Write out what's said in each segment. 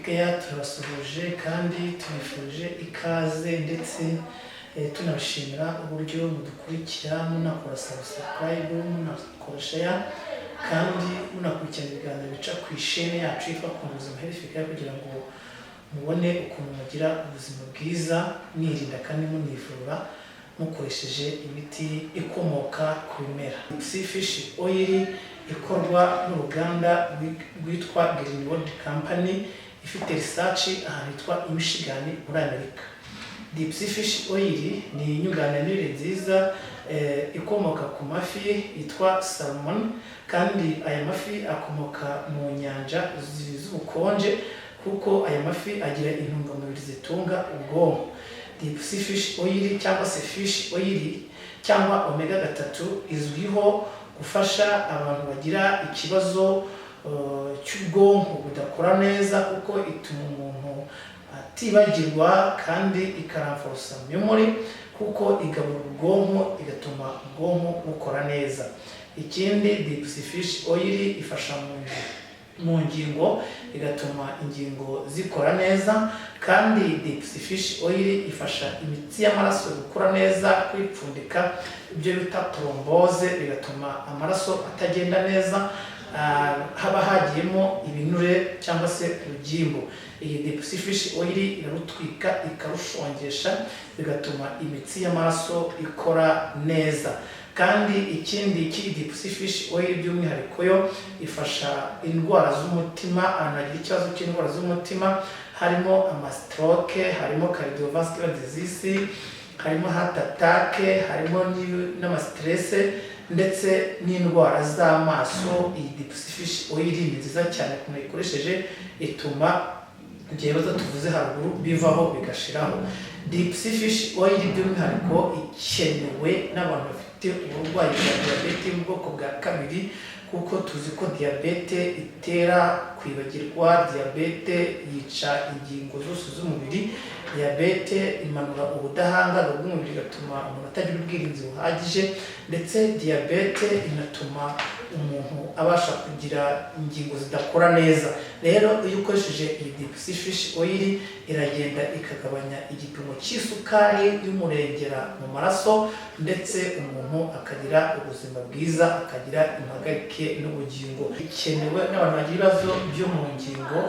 Care turabasuhuje kandi tubifurije ikaze ndetse tunabashimira uburyo mudukurikira munakora subscribe munakora share kandi munakurikirana ibiganiro bica ku ishene yacu yitwa Ubuzima Health Care kugira ngo mubone ukuntu mugira ubuzima bwiza mwirinda kandi munivura mukoresheje imiti ikomoka ku bimera. Sea Fish Oil ikorwa n'uruganda rwitwa Greenwood Company ifite research ahantu hitwa Michigan muri Amerika. Deep Sea Fish Oil ni inyunganiramirire nziza ikomoka ku mafi yitwa salmon kandi aya mafi akomoka mu nyanja z'ubukonje kuko aya mafi agira intungamubiri zitunga ubwonko. Deep Sea Fish Oil cyangwa se fish oil cyangwa omega 3 izwiho gufasha abantu bagira ikibazo cy'ubwonko budakora neza kuko ituma umuntu atibagirwa kandi ikaranforsa memory kuko igabura ubwonko igatuma ubwonko bukora neza. Ikindi Deep Sea Fish Oil ifasha mu ngingo igatuma ingingo zikora neza kandi Deep Sea Fish Oil ifasha imitsi y'amaraso gukora neza kwipfundika ibyo bita thrombose bigatuma amaraso atagenda neza haba hagiyemo ibinure cyangwa se urugimbo. Iyi Deep Sea Fish Oil irarutwika ikarushongesha bigatuma imitsi y'amaraso ikora neza. Kandi ikindi Deep Sea Fish Oil by'umwihariko yo ifasha indwara z'umutima, anagira ikibazo cy'indwara z'umutima harimo stroke, harimo cardiovascular disease, harimo heart attack, harimo n'amastress ndetse n'indwara z'amaso. Iyi Deep Sea Fish Oil ni nziza cyane kuko ikoresheje ituma ibyo bibazo tuvuze haruguru bivaho bigashiraho. Deep Sea Fish Oil by'umwihariko ikenewe n'abantu bafite uburwayi bwa diabete mu bwoko bwa kabiri kuko tuzi ko diabete itera kwibagirwa, diabete yica ingingo zose z'umubiri, diabete imanura ubudahangarwa bw'umubiri igatuma umuntu atagira ubwirinzi buhagije ndetse diabete inatuma umuntu abasha kugira ingingo zidakora neza. Rero iyo ukoresheje iyi Deep Sea Fish Oil iragenda ikagabanya igipimo cy'isukari y'umurengera mu maraso ndetse umuntu akagira ubuzima bwiza, akagira impagarike n'ubugingo. Ikenewe n'abantu bagira ibibazo byo mu ngingo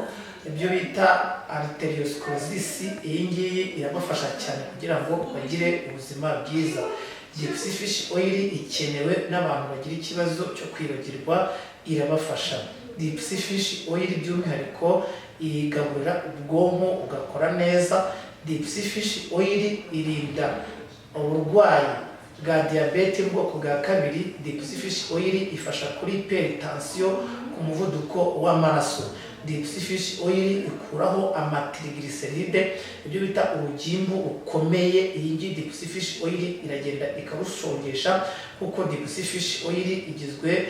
ibyo bita arteriosclerosis. Iyi ngiyi irabafasha cyane kugira ngo bagire ubuzima bwiza. Deep Sea Fish Oil ikenewe n'abantu bagira ikibazo cyo kwibagirwa irabafasha. Deep Sea Fish Oil by'umwihariko igaburira ubwonko ugakora neza. Deep Sea Fish Oil irinda uburwayi bwa diabete mu bwoko bwa kabiri. Deep Sea Fish Oil ifasha kuri hypertension ku muvuduko w'amaraso. Deep Sea Fish Oil ikuraho amatriglyceride ibyo bita urugimbu ukomeye. Iyi Deep Sea Fish Oil iragenda ikarushongesha kuko Deep Sea Fish Oil igizwe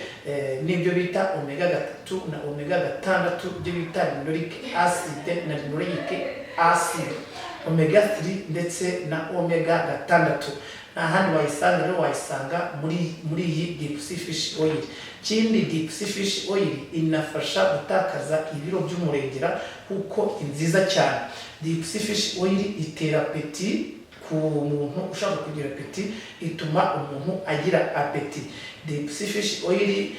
n'ibyo bita omega 3 na omega 6 ibyo bita linoleic acid na linoleic acid, omega 3 ndetse na omega 6. Ahandi wayisanga rero wayisanga muri iyi Deep Sea Fish Oil. Kindi Deep Sea Fish Oil inafasha gutakaza ibiro by'umurengera kuko nziza cyane. Deep Sea Fish Oil itera apeti ku muntu ushaka kugira apeti, ituma umuntu agira apeti. Deep Sea Fish Oil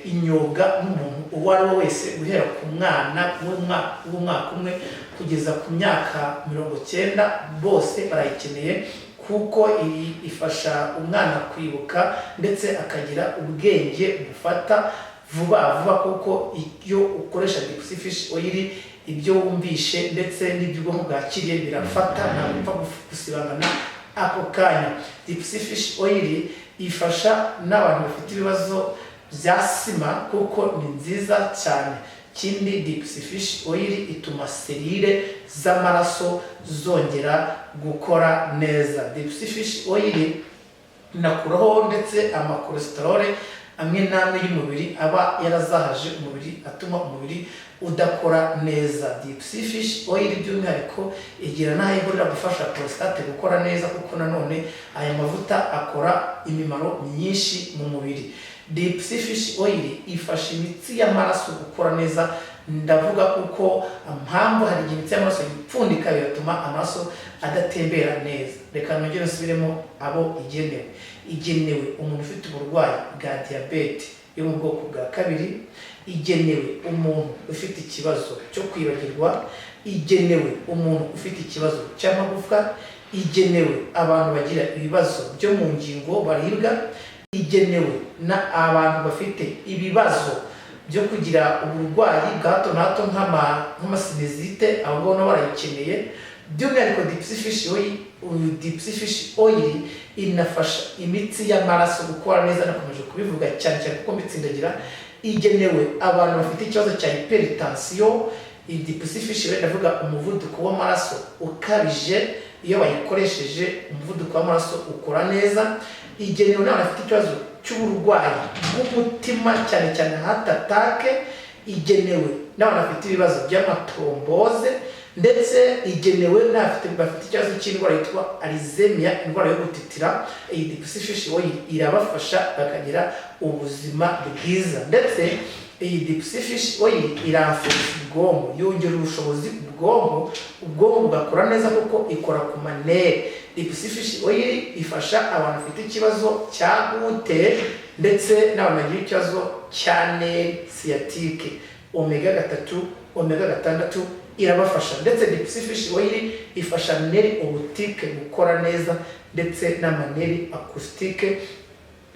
inyobwa n'umuntu uwo ari we wese guhera ku mwana w'umwaka umwe kugeza ku myaka 90 bose barayikeneye kuko ifasha umwana kwibuka ndetse akagira ubwenge bufata vuba kuko iyo ukoresha Deep Sea Fish Oil ibyo wumvishe ndetse n'iby'ubwonko bwakiriye birafata nta gupfa gusibangana ako kanya. Deep Sea Fish Oil ifasha n'abantu bafite ibibazo bya sima kuko ni nziza cyane. Kindi Deep Sea Fish Oil ituma selile z'amaraso zongera gukora neza. Deep Sea Fish Oil inakuraho ndetse amakolesterol amwe n'amwe y'umubiri aba yarazahaje umubiri atuma umubiri udakora neza. Deep Sea Fish Oil by'umwihariko igira n'aho ihurira gufasha prostate gukora neza kuko nanone aya mavuta akora imimaro myinshi mu mubiri. Deep Sea Fish Oil ifasha imitsi y'amaraso gukora neza ndavuga uko mpamvu hari igihe imitsi y'amaraso ipfundika bigatuma amaraso adatembera neza. Reka nongere nsubiremo abo igenewe umuntu ufite uburwayi bwa diyabete yo mu bwoko bwa kabiri, igenewe umuntu ufite ikibazo cyo kwibagirwa, igenewe umuntu ufite ikibazo cy'amagufwa, igenewe abantu bagira ibibazo byo mu ngingo baribwa, igenewe abantu bafite ibibazo byo kugira uburwayi bwa hato na hato nk'amasinezite, abo ngabo barayikeneye. By'umwihariko Deep Sea Fish Oil inafasha imitsi y'amaraso gukora neza, nakomeje kubivuga cyane kuko mbitsindagira. Igenewe abantu bafite ikibazo cya hypertension. Deep Sea Fish Oil ndavuga umuvuduko w'amaraso ukabije, iyo bayikoresheje umuvuduko w'amaraso ukora neza. Igenewe n'abantu bafite ikibazo cy'uburwayi bw'umutima cyane heart attack, igenewe n'abantu bafite ibibazo by'amatromboze, ndetse igenewe n'abafite ikibazo cy'indwara yitwa Alzheimer, indwara yo gutitira. Iyi Deep Sea Fish Oil irabafasha bakagira ubuzima bwiza. Ndetse iyi Deep Sea Fish Oil iramfasha ubwonko, yongera ubushobozi ubwonko bugakora neza kuko ikora ku manere. Deep Sea Fish Oil ifasha abantu bafite ikibazo cya gute ndetse n'abantu bagira ikibazo cya nerve sciatique. Omega 3, omega 6 irabafasha. Ndetse Deep Sea Fish Oil ifasha nerve optique gukora neza ndetse n'amaneri acoustique.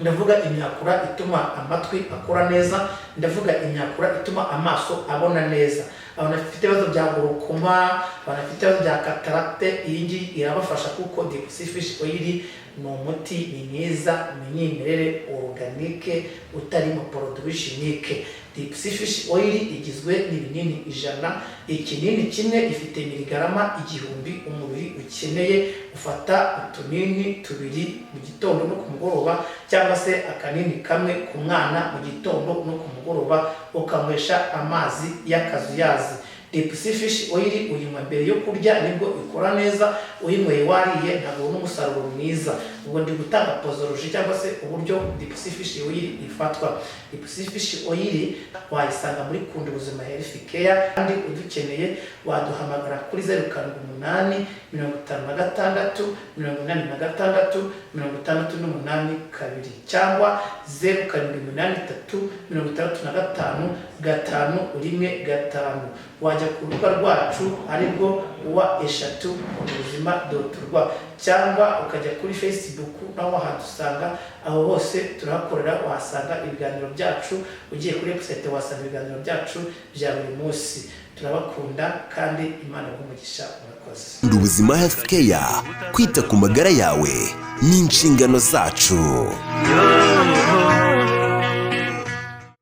Ndavuga imyakura ituma amatwi akora neza, ndavuga imyakura ituma amaso abona neza. Abantu bafite ibibazo bya glaucoma, abantu bafite ibibazo bya cataracte, iyi ngiyi irabafasha kuko Deep Sea Fish Oil ni umuti, ni mwiza, imyimerere organique, utarimo produit chimique. Deep Sea Fish Oil igizwe n'ibinini 100. Ikinini kimwe ifite miligarama 1000 umubiri ukeneye. Ufata utunini 2 mu gitondo no ku mugoroba, cyangwa se akanini kamwe ku mwana mu gitondo no ku mugoroba, ukanywesha amazi y'akazuyazi. Deep Sea Fish Oil uyinywa mbere yo kurya nibwo ikora neza, uyinyweye wariye ntabwo n'umusaruro mwiza. Ubwo ndi gutanga posology cyangwa se uburyo Deep Sea Fish Oil ifatwa. Deep Sea Fish Oil wayisanga muri Kundi Ubuzima Health Care, kandi udukeneye waduhamagara kuri 078 56 86 68 2 cyangwa 0783 65 515. Wajya ku rubuga rwacu aribwo wa3ubuzima.rw, cyangwa ukajya kuri Facebook naho wahadusanga. Aho hose turahakorera, wahasanga ibiganiro byacu. Ugiye kuri website wasanga ibiganiro byacu bya buri munsi. Turabakunda kandi Imana y'umugisha. Murakoze. Ubuzima Health Care, kwita ku magara yawe ni inshingano zacu.